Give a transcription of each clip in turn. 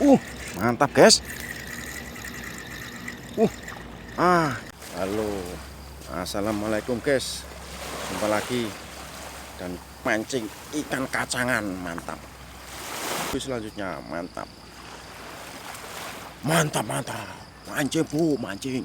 Uh, Mantap guys. Uh, Halo, assalamualaikum guys. Jumpa lagi dan mancing ikan kacangan, mantap. Selanjutnya mantap, mantap. Mancing bu, mancing.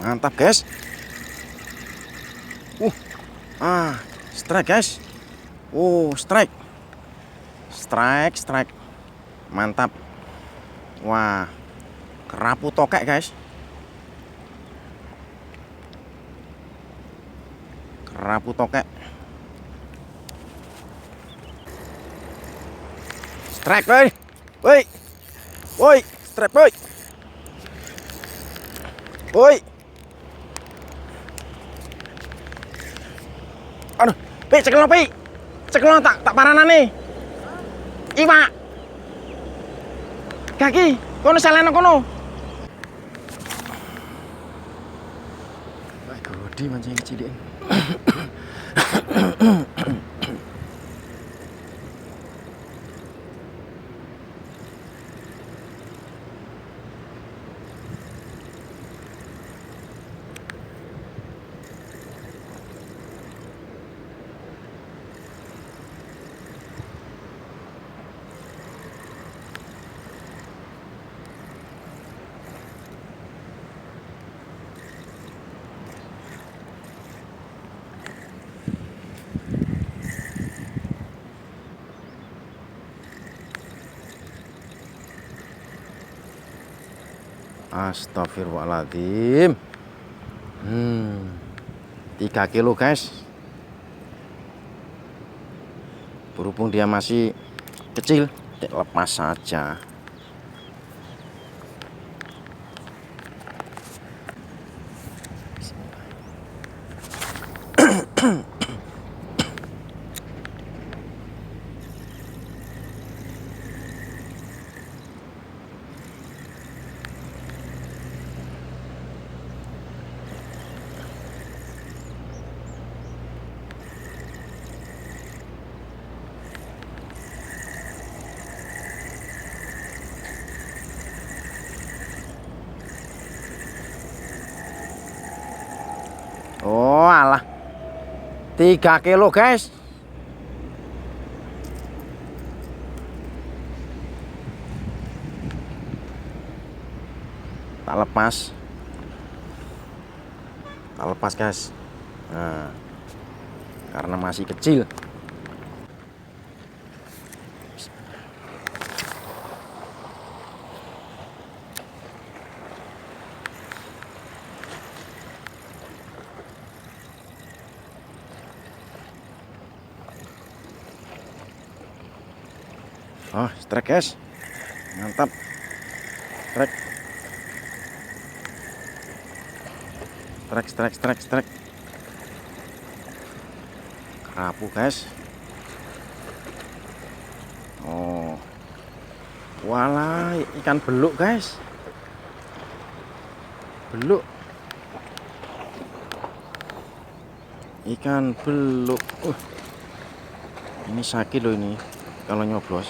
Mantap guys. Strike guys. Strike. Mantap. Wah, kerapu tokek guys. Kerapu tokek. Strike boy. Woi, strike boy. Woi. Aduh, cekel tak paranan nih. Iwak. Kaki, kono saleno kono. Wah, gede mancing cilik. Astagfirullahaladzim. 3 kilo guys. Berhubung dia masih kecil, lepas saja. Oh alah, 3 kilo guys. Tak lepas guys. Nah, karena masih kecil. Strike guys. Mantap. Strike. Kerapu guys. Walah, ikan beluk guys. Ikan beluk. Ini sakit loh ini kalau nyoblos.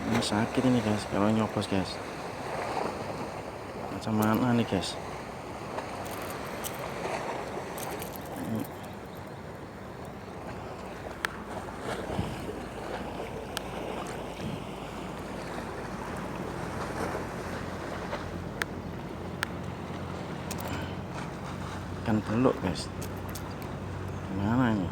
Ini sakit ini guys kalau nyoblos guys. Macam mana nih guys? Ikan beluk guys. Gimana ini?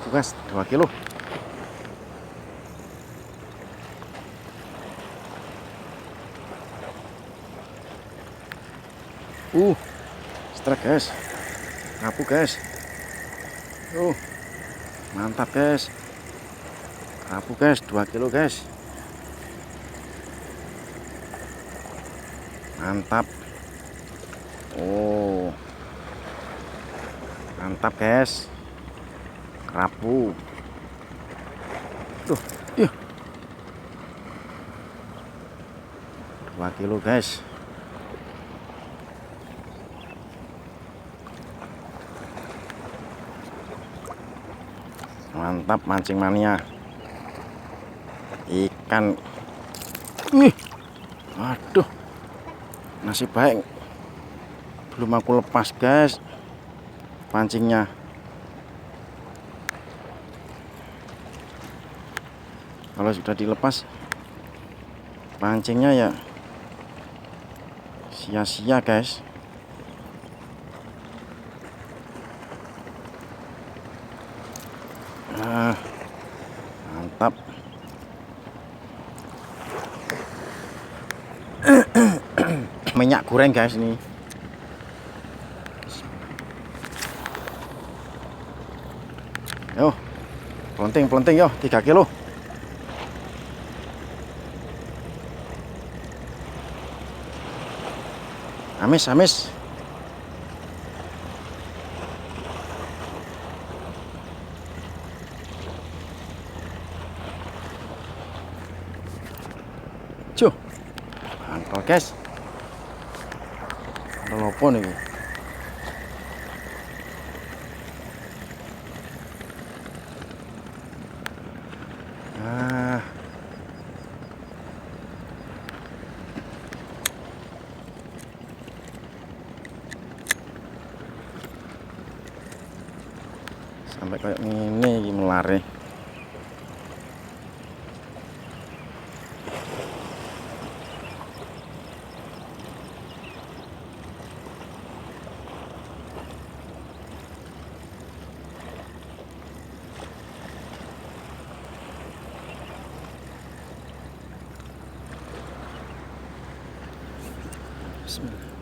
kerapu guys, 2 kilo. Strike guys, kerapu guys. Mantap guys, kerapu guys, 2 kilo guys. Mantap. Mantap guys, kerapu. Iya, 2 kilo guys. Mantap mancing mania. Ikan. Aduh, nasib baik belum aku lepas guys pancingnya. Kalau sudah dilepas pancingnya ya sia-sia guys. Mantap. Minyak goreng guys ini. Yo, pelonting yo, 3 kilo. Amis. Cuh, mantap guys. Ada lopo nih. Sampai kayak gini melari. Bismillah.